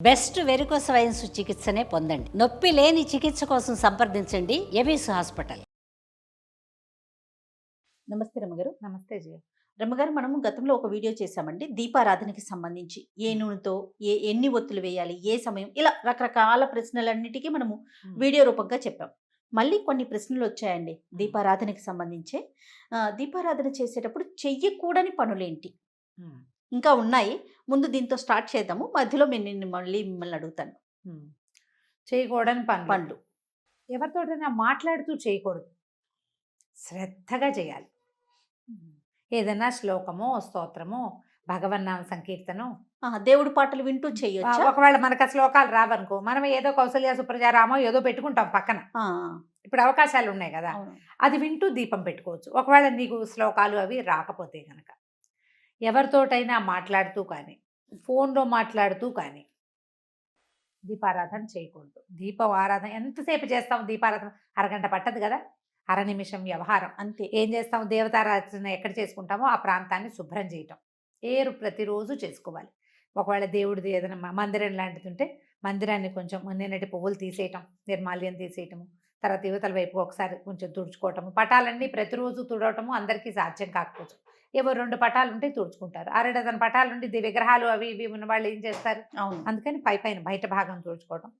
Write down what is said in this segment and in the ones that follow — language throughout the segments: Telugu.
బెస్ట్ వెరికోస్ వైన్స్ చికిత్సనే పొందండి. నొప్పి లేని చికిత్స కోసం సంప్రదించండి ఎవిస్ హాస్పిటల్. నమస్తే రమ్మగారు. నమస్తే జయ. రమ్మగారు, మనము గతంలో ఒక వీడియో చేశామండి దీపారాధనకి సంబంధించి. ఏ నూనెతో ఎన్ని ఒత్తులు వేయాలి, ఏ సమయం, ఇలా రకరకాల ప్రశ్నలన్నిటికీ మనము వీడియో రూపంగా చెప్పాం. మళ్ళీ కొన్ని ప్రశ్నలు వచ్చాయండి దీపారాధనకి సంబంధించే. దీపారాధన చేసేటప్పుడు చెయ్యకూడని పనులేంటి ఇంకా ఉన్నాయి. ముందు దీంతో స్టార్ట్ చేద్దాము, మధ్యలో నేను మళ్ళీ మిమ్మల్ని అడుగుతాను. చేయకూడని పనులు పండ్లు ఎవరితోటైనా మాట్లాడుతూ చేయకూడదు, శ్రద్ధగా చేయాలి. ఏదైనా శ్లోకమో స్తోత్రమో భగవన్నామ సంకీర్తనం, దేవుడి పాటలు వింటూ చేయొచ్చు. ఒకవేళ మనకు ఆ శ్లోకాలు రావనుకో, మనం ఏదో కౌసల్య సుప్రజారామో ఏదో పెట్టుకుంటాం పక్కన. ఇప్పుడు అవకాశాలు ఉన్నాయి కదా, అది వింటూ దీపం పెట్టుకోవచ్చు. ఒకవేళ నీకు శ్లోకాలు అవి రాకపోతే కనుక ఎవరితోటైనా మాట్లాడుతూ కానీ ఫోన్లో మాట్లాడుతూ కానీ దీపారాధన చేయకూడదు. దీపం ఆరాధన ఎంతసేపు చేస్తాం? దీపారాధన అరగంట పట్టదు కదా, అర నిమిషం వ్యవహారం అంతే. ఏం చేస్తాం? దేవతారాధన ఎక్కడ చేసుకుంటామో ఆ ప్రాంతాన్ని శుభ్రం చేయటం ప్రతిరోజు చేసుకోవాలి. ఒకవేళ దేవుడిది ఏదైనా మందిరం లాంటిది ఉంటే మందిరాన్ని కొంచెం నిన్నటి పువ్వులు తీసేయటం, నిర్మాల్యం తీసేయటము, తర్వాత యువతల వైపు ఒకసారి కొంచెం తుడుచుకోవటము. పటాలన్నీ ప్రతిరోజు తుడవటము అందరికీ సాధ్యం కాకపోవచ్చు. ఏవో 2 పటాలు ఉంటే తుడుచుకుంటారు. 6 డజన్ పటాలు ఉండి విగ్రహాలు అవి ఇవి ఉన్న వాళ్ళు ఏం చేస్తారు? అందుకని పైన బయట భాగం తుడుచుకోవటం,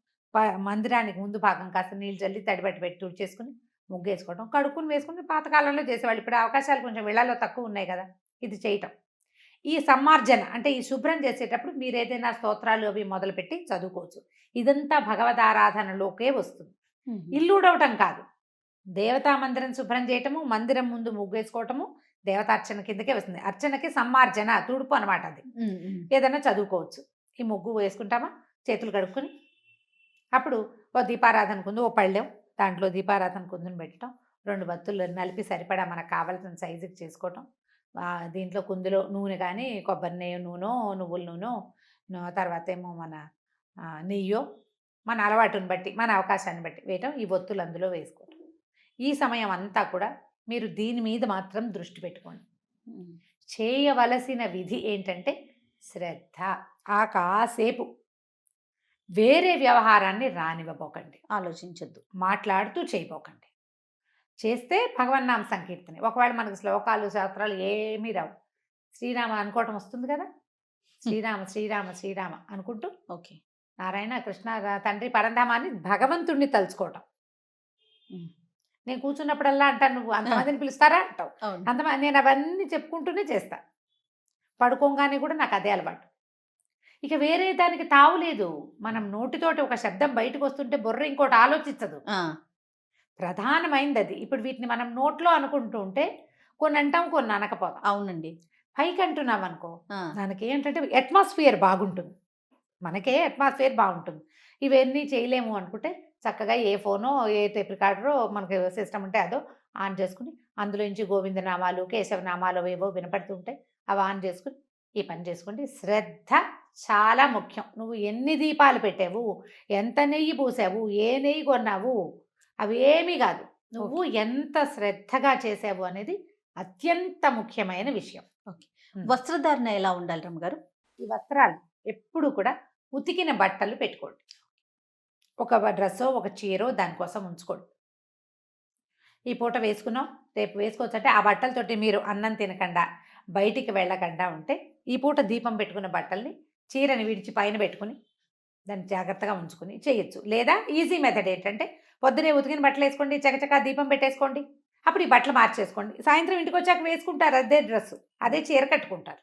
మందిరానికి ముందు భాగం కాస్త నీళ్ళు చల్లి తడిబట్టి పెట్టి తుడిచేసుకుని ముగ్గేసుకోవడం, కడుక్కుని వేసుకుని పాతకాలంలో చేసేవాళ్ళు. ఇప్పుడు అవకాశాలు కొంచెం వీళ్ళలో తక్కువ ఉన్నాయి కదా, ఇది చేయటం. ఈ సమ్మార్జన అంటే ఈ శుభ్రం చేసేటప్పుడు మీరు ఏదైనా స్తోత్రాలు అవి మొదలుపెట్టి చదువుకోవచ్చు. ఇదంతా భగవదారాధనలోకే వస్తుంది. ఇల్లు ఉడవటం కాదు, దేవతా మందిరం శుభ్రం చేయటము, మందిరం ముందు ముగ్గేసుకోవటము దేవతార్చన కిందకే వస్తుంది. అర్చనకి సమ్మార్జన, తుడుపు అనమాట. అది ఏదైనా చదువుకోవచ్చు. ఈ ముగ్గు వేసుకుంటామా, చేతులు కడుక్కుని అప్పుడు ఓ దీపారాధన కుందు, ఓ పళ్ళెం, దాంట్లో దీపారాధన కుందుని పెట్టడం, 2 బత్తులు నలిపి సరిపడా మనకు కావాల్సిన సైజుకి చేసుకోవటం. దీంట్లో కుందులో నూనె కానీ కొబ్బరి నూనె, నువ్వుల నూనె, తర్వాత ఏమో మన నెయ్యో, మన అలవాటుని బట్టి మన అవకాశాన్ని బట్టి వేయటం, ఈ ఒత్తులు అందులో వేసుకోవటం. ఈ సమయం అంతా కూడా మీరు దీని మీద మాత్రం దృష్టి పెట్టుకోండి. చేయవలసిన విధి ఏంటంటే శ్రద్ధ. కాసేపు వేరే వ్యవహారాన్ని రానివ్వబోకండి, ఆలోచించొద్దు, మాట్లాడుతూ చేయబోకండి. చేస్తే భగవన్నామ సంకీర్తనే. ఒకవేళ మనకు శ్లోకాలు శాస్త్రాలు ఏమీ రావు, శ్రీరామ అనుకోవటం వస్తుంది కదా, శ్రీరామ శ్రీరామ శ్రీరామ అనుకుంటూ ఓకే నారాయణ కృష్ణ తండ్రి పరంధామాన్ని భగవంతుణ్ణి తలుచుకోవటం. నేను కూర్చున్నప్పుడల్లా అంటాను, నువ్వు అంతమందిని పిలుస్తారా అంటావు. అంతమంది నేను అవన్నీ చెప్పుకుంటూనే చేస్తా. పడుకోగానే కూడా నాకు అదే అలవాటు. ఇక వేరే దానికి తావు లేదు. మనం నోటితోటి ఒక శబ్దం బయటకు వస్తుంటే బుర్ర ఇంకోటి ఆలోచించదు. ప్రధానమైంది అది. ఇప్పుడు వీటిని మనం నోట్లో అనుకుంటూ ఉంటే కొన్ని అంటాం, కొన్ని అనకపోతాం. అవునండి. పైకి అంటున్నాం అనుకో, దానికి ఏంటంటే అట్మాస్ఫియర్ బాగుంటుంది, మనకే అట్మాస్ఫియర్ బాగుంటుంది. ఇవన్నీ చేయలేము అనుకుంటే చక్కగా ఏ ఫోనో ఏ టేప్ రికార్డరో మనకి సిస్టమ్ ఉంటే అదో ఆన్ చేసుకుని అందులోంచి గోవిందనామాలు కేశవనామాలు ఏవో వినపడుతుంటాయి, అవి ఆన్ చేసుకుని ఈ పని చేసుకోండి. శ్రద్ధ చాలా ముఖ్యం. నువ్వు ఎన్ని దీపాలు పెట్టావు, ఎంత నెయ్యి పూసావు, ఏ నెయ్యి కొన్నావు, అవి ఏమీ కాదు, నువ్వు ఎంత శ్రద్ధగా చేసావు అనేది అత్యంత ముఖ్యమైన విషయం. వస్త్రధారణ ఎలా ఉండాలి రమ్మగారు? ఈ వస్త్రాలు ఎప్పుడు కూడా ఉతికిన బట్టలు పెట్టుకోండి. ఒక డ్రెస్సో ఒక చీరో దానికోసం ఉంచుకోండి. ఈ పూట వేసుకున్నాం, రేపు వేసుకోవచ్చు అంటే ఆ బట్టలతోటి మీరు అన్నం తినకుండా బయటికి వెళ్ళకుండా ఉంటే ఈ పూట దీపం పెట్టుకున్న బట్టల్ని చీరని విడిచి పైన పెట్టుకుని దాన్ని జాగ్రత్తగా ఉంచుకుని చేయొచ్చు. లేదా ఈజీ మెథడ్ ఏంటంటే పొద్దునే ఉతికిన బట్టలు వేసుకోండి, చకచకా దీపం పెట్టేసుకోండి, అప్పుడు ఈ బట్టలు మార్చేసుకోండి. సాయంత్రం ఇంటికి వచ్చాక వేసుకుంటారు అదే డ్రెస్సు, అదే చీర కట్టుకుంటారు.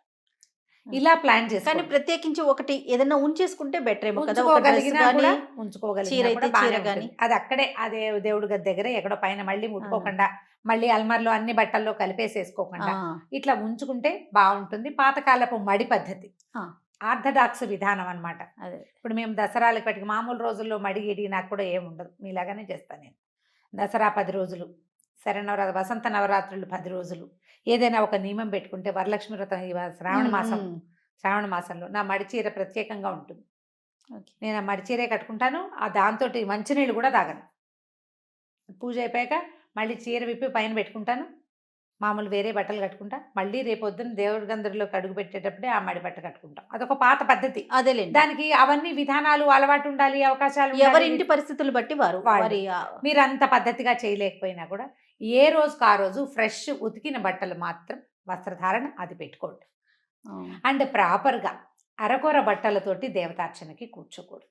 ఇలా ప్లాన్ చేసి కానీ ప్రత్యేకించి ఒకటి ఏదైనా ఉంచేసుకుంటే బెటర్ ఏమో కదా. ఉంచుకోగలిగిన అది అక్కడే అదే దేవుడి గది దగ్గర ఎక్కడో పైన మళ్ళీ ముట్టుకోకుండా, మళ్ళీ అల్మార్లో అన్ని బట్టల్లో కలిపేసేసుకోకుండా ఇట్లా ఉంచుకుంటే బాగుంటుంది. పాతకాలపు మడి పద్ధతి, ఆర్థడాక్స్ విధానం అనమాట. అదే ఇప్పుడు మేము దసరాలకు పట్టుకు మామూలు రోజుల్లో మడి గిడి నాకు కూడా ఏముండదు, మీలాగానే చేస్తాను నేను. దసరా 10 రోజులు, శరన్నవరాత్రి వసంత నవరాత్రులు 10 రోజులు, ఏదైనా ఒక నియమం పెట్టుకుంటే వరలక్ష్మి వ్రతం శ్రావణ మాసంలో నా మడిచీర ప్రత్యేకంగా ఉంటుంది. నేను ఆ మడిచీరే కట్టుకుంటాను. దాంతో మంచినీళ్ళు కూడా తాగను. పూజ అయిపోయాక మళ్ళీ చీర విప్పి పైన పెట్టుకుంటాను, మామూలు వేరే బట్టలు కట్టుకుంటా, మళ్ళీ రేపొద్దున దేవుడి గందరిలోకి అడుగు పెట్టేటప్పుడే ఆ మడి బట్ట కట్టుకుంటాం. అదొక పాత పద్ధతి. అదేలేండి. దానికి అవన్నీ విధానాలు, అలవాటు ఉండాలి, అవకాశాలు ఎవరి ఉండాలి. ఇంటి పరిస్థితులు బట్టి వాళ్ళు. వారి మీరు అంత పద్ధతిగా చేయలేకపోయినా కూడా ఏ రోజుకు ఆ రోజు ఫ్రెష్ ఉతికిన బట్టలు మాత్రం వస్త్రధారణ అది పెట్టుకోండి. అండ్ ప్రాపర్గా అరకొర బట్టలతోటి దేవతార్చనకి కూర్చోకూడదు,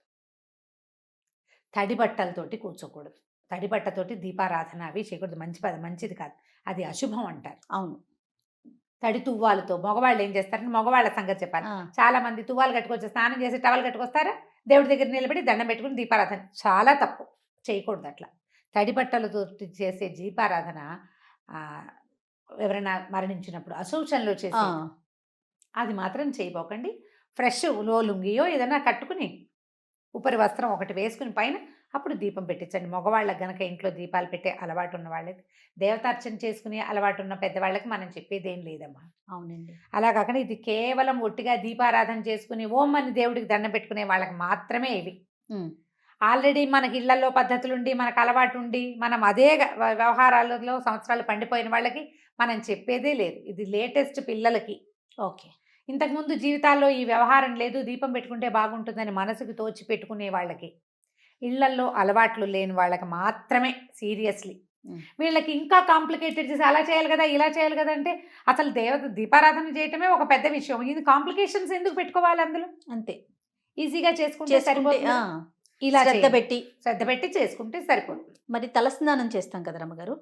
తడి బట్టలతోటి కూర్చోకూడదు. తడి బట్టతోటి దీపారాధన అవి చేయకూడదు. మంచిది కాదు, అది అశుభం అంటారు. అవును. తడి తువ్వాలతో మగవాళ్ళు ఏం చేస్తారంటే, మగవాళ్ళ సంగతి చెప్పాలి. చాలా మంది తువ్వాలు కట్టుకొచ్చి స్నానం చేసి టవల్ కట్టుకొస్తారా, దేవుడి దగ్గర నిలబడి దండం పెట్టుకుని దీపారాధన. చాలా తప్పు, చేయకూడదు అట్లా. తడి బట్టలతో చేసే దీపారాధన ఎవరైనా మరణించినప్పుడు అశౌచంలో చేసే, అది మాత్రం చేయబోకండి. ఫ్రెష్ లుంగియో ఏదైనా కట్టుకుని ఉపరి వస్త్రం ఒకటి వేసుకుని పైన అప్పుడు దీపం పెట్టించండి. మగవాళ్ళకి గనక ఇంట్లో దీపాలు పెట్టే అలవాటు ఉన్న వాళ్ళకి, దేవతార్చన చేసుకునే అలవాటు ఉన్న పెద్దవాళ్ళకి మనం చెప్పేది ఏం లేదమ్మా. అవునండి. అలా కాకుండా ఇది కేవలం ఒట్టిగా దీపారాధన చేసుకుని ఓం అని దేవుడికి దండం పెట్టుకునే వాళ్ళకి మాత్రమే ఇవి. ఆల్రెడీ మనకి ఇళ్లలో పద్ధతులుండి, మనకు అలవాటు ఉండి, మనం అదే వ్యవహారాలలో సంవత్సరాలు పండిపోయిన వాళ్ళకి మనం చెప్పేదే లేదు. ఇది లేటెస్ట్ పిల్లలకి. ఓకే. ఇంతకుముందు జీవితాల్లో ఈ వ్యవహారం లేదు, దీపం పెట్టుకుంటే బాగుంటుందని మనసుకు తోచి పెట్టుకునే వాళ్ళకి, ఇళ్లల్లో అలవాట్లు లేని వాళ్ళకి మాత్రమే సీరియస్లీ. వీళ్ళకి ఇంకా కాంప్లికేటెడ్ చేసి అలా చేయాలి కదా, ఇలా చేయాలి కదా అంటే, అసలు దీపారాధన చేయటమే ఒక పెద్ద విషయం. ఇది కాంప్లికేషన్స్ ఎందుకు పెట్టుకోవాలి అందులో? అంతే, ఈజీగా చేసుకుంటే సరిపోతుంది. ఇలా శ్రద్ధ పెట్టి చేసుకుంటే సరిపోతుంది. మరి తలస్నానం చేస్తాం కదా రమ్మగారు,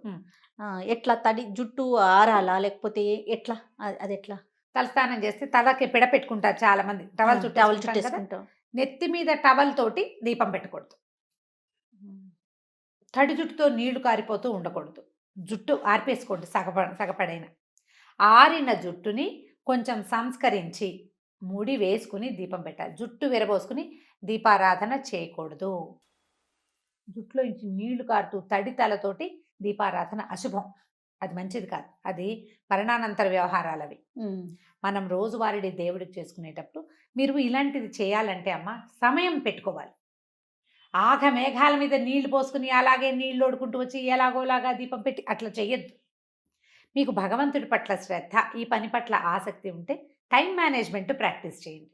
ఎట్లా? తడి జుట్టు ఆరాలా లేకపోతే ఎట్లా? అది ఎట్లా? తలస్నానం చేస్తే తలకి పిడ పెట్టుకుంటారు చాలా మంది, టవల్ చుట్టేసుకుంటాం. నెత్తి మీద టవల్ తోటి దీపం పెట్టకూడదు. తడి జుట్టుతో నీళ్లు కారిపోతూ ఉండకూడదు. జుట్టు ఆర్పేసుకోండి సగపడైన. ఆరిన జుట్టుని కొంచెం సంస్కరించి ముడి వేసుకుని దీపం పెట్టాలి. జుట్టు విరబోసుకుని దీపారాధన చేయకూడదు. జుట్టులో నుంచి నీళ్లు కారుతూ తడి తలతోటి దీపారాధన అశుభం, అది మంచిది కాదు. అది మరణానంతర వ్యవహారాలు అవి. మనం రోజువారీ దేవుడికి చేసుకునేటప్పుడు మీరు ఇలాంటిది చేయాలంటే అమ్మ సమయం పెట్టుకోవాలి. ఆగ మేఘాల మీద నీళ్లు పోసుకుని అలాగే నీళ్ళు ఓడుకుంటూ వచ్చి ఎలాగోలాగా దీపం పెట్టి అట్లా చెయ్యొద్దు. మీకు భగవంతుడి పట్ల శ్రద్ధ, ఈ పని పట్ల ఆసక్తి ఉంటే టైం మేనేజ్మెంట్ ప్రాక్టీస్ చేయండి.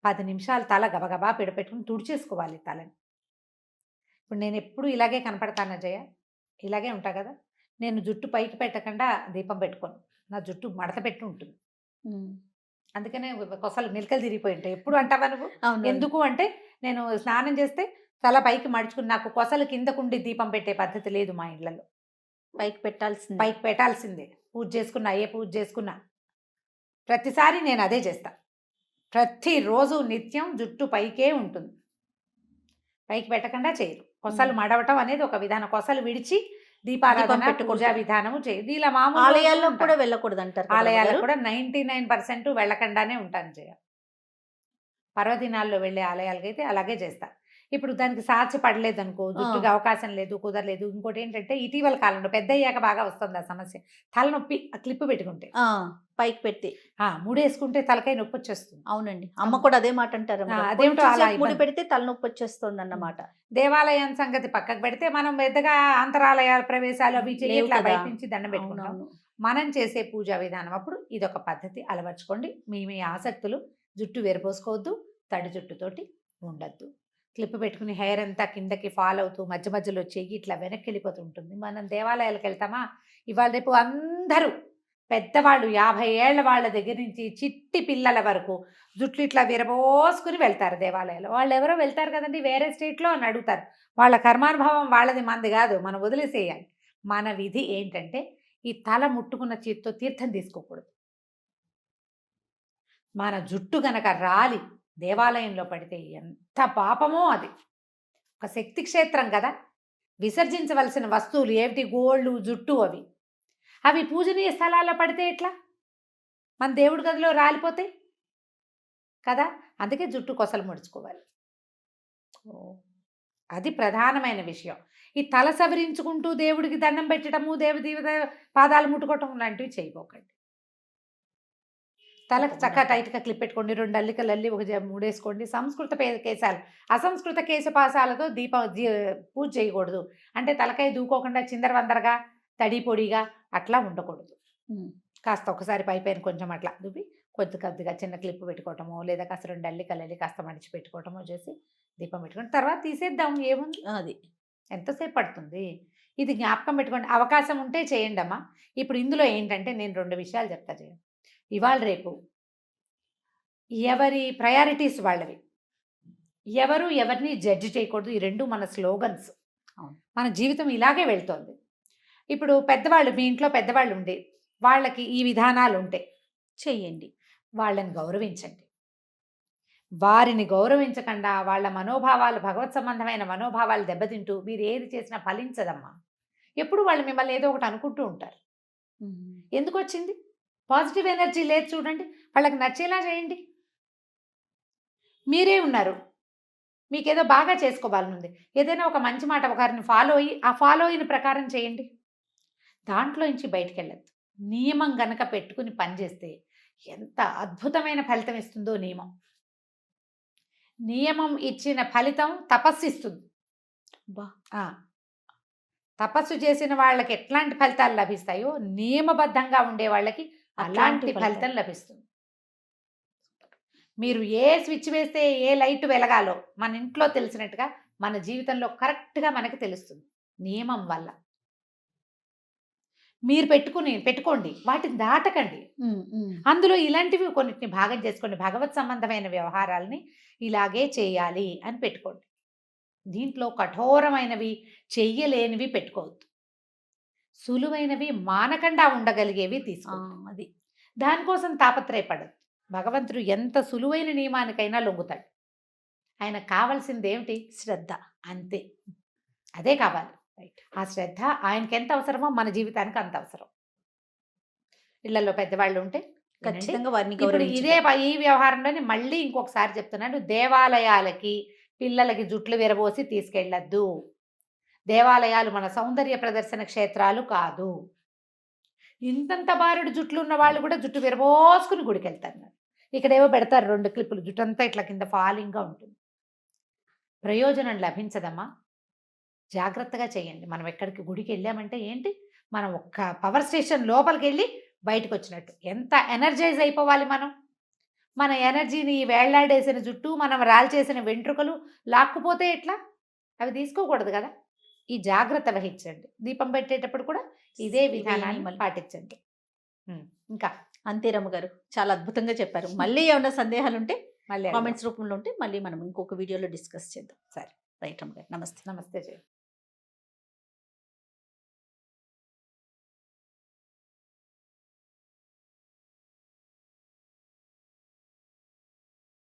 10 నిమిషాలు తల గబగబా పెట్టుకుని తుడిచేసుకోవాలి తలని. ఇప్పుడు నేను ఎప్పుడు ఇలాగే కనపడతానా జయ? ఇలాగే ఉంటా కదా. నేను జుట్టు పైకి పెట్టకుండా దీపం పెట్టుకోను, నా జుట్టు మడత పెట్టి ఉంటుంది. అందుకనే కొసలు నిలకలు తిరిగిపోయి ఉంటాయి. ఎప్పుడు అంటావా నువ్వు? ఎందుకు అంటే, నేను స్నానం చేస్తే తల పైకి మడుచుకుని, నాకు కొసలు కిందకుండి దీపం పెట్టే పద్ధతి లేదు మా ఇళ్లలో. పైకి పెట్టాల్సిందే. పూజ చేసుకున్నా, ఏ పూజ చేసుకున్నా ప్రతిసారి నేను అదే చేస్తా. ప్రతిరోజు నిత్యం జుట్టు పైకే ఉంటుంది, పైకి పెట్టకుండా చేయరు. కొసలు మడవటం అనేది ఒక విధానం. కొసలు విడిచి దీపారాధన పూజా విధానము చేయదు. ఇలా మామూలు ఆలయాల్లో కూడా వెళ్ళకూడదు అంటారు. ఆలయాల్లో కూడా 99% వెళ్ళకుండానే ఉంటాను జయ. పర్వదినాల్లో వెళ్ళే ఆలయాలకైతే అలాగే చేస్తా. ఇప్పుడు దానికి సాధ్య పడలేదు అనుకో, జుట్టుకి అవకాశం లేదు, కుదరలేదు. ఇంకోటి ఏంటంటే, ఇటీవల కాలంలో పెద్ద అయ్యాక బాగా వస్తుంది ఆ సమస్య, తలనొప్పి. ఆ క్లిప్ పెట్టుకుంటే పైకి పెట్టి ముడేసుకుంటే తలకాయ నొప్పి వచ్చేస్తుంది. అవునండి, అమ్మ కూడా అదే మాట అంటారు. అదేమిటో అలా ముడి పెడితే తలనొప్పి వచ్చేస్తుంది అన్నమాట. దేవాలయం సంగతి పక్కకు పెడితే, మనం పెద్దగా అంతరాలయాల ప్రవేశాలు అవి చేయట్లా, బయట నుంచి దండం పెట్టుకుంటాం. మనం చేసే పూజా విధానం అప్పుడు ఇదొక పద్ధతి అలవర్చుకోండి. మీ ఆసక్తులు, జుట్టు విరబోసుకోవద్దు, తడి జుట్టుతోటి ఉండద్దు. క్లిప్ పెట్టుకుని హెయిర్ అంతా కిందకి ఫాల్ అవుతూ మధ్య మధ్యలో చెయ్యి ఇట్లా వెనక్కి వెళ్ళిపోతూ ఉంటుంది. మనం దేవాలయాలకు వెళ్తామా, ఇవాళ రేపు అందరూ పెద్దవాళ్ళు 50 ఏళ్ల వాళ్ళ దగ్గర నుంచి చిట్టి పిల్లల వరకు జుట్లు ఇట్లా విరబోసుకుని వెళ్తారు దేవాలయాలు. వాళ్ళు ఎవరో వెళ్తారు కదండి వేరే స్టేట్లో అని అడుగుతారు. వాళ్ళ కర్మానుభవం వాళ్ళది, మంది కాదు. మనం వదిలేసేయాలి. మన విధి ఏంటంటే, ఈ తల ముట్టుకున్న చేతితో తీర్థం తీసుకోకూడదు. మన జుట్టు గనక రాలి దేవాలయంలో పడితే ఎంత పాపమో. అది ఒక శక్తి క్షేత్రం కదా. విసర్జించవలసిన వస్తువులు ఏమిటి? గోళ్ళు, జుట్టు. అవి పూజనీయ స్థలాల్లో పడితే ఎట్లా? మన దేవుడి గదిలో రాలిపోతాయి కదా. అందుకే జుట్టు కొసలు ముడుచుకోవాలి. అది ప్రధానమైన విషయం. ఈ తల సవరించుకుంటూ దేవుడికి దండం పెట్టడము, దేవత పాదాలు ముట్టుకోవటం లాంటివి చేయబోకండి. తలకు చక్కగా టైట్గా క్లిప్ పెట్టుకోండి. 2 అల్లికలు అల్లి ఒక మూడేసుకోండి. సంస్కృత కేశాలు, అసంస్కృత కేశపాసాలతో పూజ చేయకూడదు. అంటే తలకాయ దూకోకుండా చిందరవందరగా, తడి పొడిగా, అట్లా ఉండకూడదు. ఉమ్. కాస్త ఒకసారి పైపైన కొంచెం అట్లా దువ్వి కొద్దిగా చిన్న క్లిప్ పెట్టుకోవటమో లేదా కాస్త 2 అల్లికలు కాస్త మడిచి పెట్టుకోవటమో చేసి దీపం పెట్టుకోండి. తర్వాత తీసేద్దాం, ఏముంది, అది ఎంతసేపు పడుతుంది. ఇది జ్ఞాపకం పెట్టుకోండి. అవకాశం ఉంటే చేయండి అమ్మా. ఇప్పుడు ఇందులో ఏంటంటే నేను 2 విషయాలు చెప్తా చేయండి. ఇవాళ రేపు ఎవరి ప్రయారిటీస్ వాళ్ళవి, ఎవరు ఎవరిని జడ్జి చేయకూడదు. ఈ 2 మన స్లోగన్స్. మన జీవితం ఇలాగే వెళ్తోంది. ఇప్పుడు పెద్దవాళ్ళు, మీ ఇంట్లో పెద్దవాళ్ళు ఉండి వాళ్ళకి ఈ విధానాలు ఉంటే చెయ్యండి. వాళ్ళని గౌరవించండి. వారిని గౌరవించకుండా వాళ్ళ మనోభావాలు, భగవత్ సంబంధమైన మనోభావాలు దెబ్బతింటూ మీరు ఏది చేసినా ఫలించదమ్మా. ఎప్పుడు వాళ్ళు మిమ్మల్ని ఏదో ఒకటి అనుకుంటూ ఉంటారు. ఎందుకు వచ్చింది? పాజిటివ్ ఎనర్జీ లేదు చూడండి. వాళ్ళకి నచ్చేలా చేయండి. మీరే ఉన్నారు, మీకేదో బాగా చేసుకోవాలనుంది, ఏదైనా ఒక మంచి మాట ఒకరిని ఫాలో అయ్యి ఆ ఫాలో అయిన ప్రకారం చేయండి. దాంట్లో నుంచి బయటికి వెళ్ళద్దు. నియమం గనక పెట్టుకుని పనిచేస్తే ఎంత అద్భుతమైన ఫలితం ఇస్తుందో నియమం. నియమం ఇచ్చిన ఫలితం తపస్సు ఇస్తుంది. తపస్సు చేసిన వాళ్ళకి ఎట్లాంటి ఫలితాలు లభిస్తాయో నియమబద్ధంగా ఉండే వాళ్ళకి అలాంటి ఫలితం లభిస్తుంది. మీరు ఏ స్విచ్ వేస్తే ఏ లైట్ వెలగాలో మన ఇంట్లో తెలిసినట్టుగా మన జీవితంలో కరెక్ట్గా మనకు తెలుస్తుంది నియమం వల్ల. మీరు పెట్టుకోండి, వాటిని దాటకండి. అందులో ఇలాంటివి కొన్నిటిని భాగం చేసుకోండి. భగవత్ సంబంధమైన వ్యవహారాలని ఇలాగే చేయాలి అని పెట్టుకోండి. దీంట్లో కఠోరమైనవి చెయ్యలేనివి పెట్టుకోవద్దు. సులువైనవి మానకుండా ఉండగలిగేవి తీసుకోండి. అది దానికోసం తాపత్రయపడదు. భగవంతుడు ఎంత సులువైన నియమానికైనా లొంగుతాడు. ఆయన కావాల్సింది ఏమిటి? శ్రద్ధ, అంతే. అదే కావాలి. ఆ శ్రద్ధ ఆయనకి ఎంత అవసరమో మన జీవితానికి అంత అవసరం. ఇళ్లలో పెద్దవాళ్ళు ఉంటే ఖచ్చితంగా వారిని ఇప్పుడు గౌరవించండి. ఈ వ్యవహారంలోనే మళ్ళీ ఇంకొకసారి చెప్తున్నాను, దేవాలయాలకి పిల్లలకి జుట్లు విరబోసి తీసుకెళ్ళద్దు. దేవాలయాలు మన సౌందర్య ప్రదర్శన క్షేత్రాలు కాదు. ఇంతంత బారుడు జుట్లు ఉన్న వాళ్ళు కూడా జుట్టు విరబోసుకుని గుడికి వెళ్తారు. ఇక్కడేవో పెడతారు 2 క్లిప్పులు, జుట్టు అంతా ఇట్లా కింద ఫాలింగ్గా ఉంటుంది. ప్రయోజనం లభించదమ్మా. జాగ్రత్తగా చేయండి. మనం ఎక్కడికి గుడికి వెళ్ళామంటే ఏంటి, మనం ఒక్క పవర్ స్టేషన్ లోపలికి వెళ్ళి బయటకు వచ్చినట్టు. ఎంత ఎనర్జైజ్ అయిపోవాలి మనం. మన ఎనర్జీని వేళ్లాడేసిన జుట్టు, మనం రాల్చేసిన వెంట్రుకలు లాక్కుపోతే ఎట్లా? అవి తీసుకోకూడదు కదా. ఈ జాగ్రత్త వహించండి. దీపం పెట్టేటప్పుడు కూడా ఇదే విధానాన్ని పాటించండి. ఇంకా అంతే రమ్మగారు, చాలా అద్భుతంగా చెప్పారు. మళ్ళీ ఏమైనా సందేహాలు ఉంటే మళ్ళీ కామెంట్స్ రూపంలో ఉంటే మళ్ళీ మనం ఇంకొక వీడియోలో డిస్కస్ చేద్దాం. సరే, రైట్ రమ్మగారు, నమస్తే. నమస్తే జయ.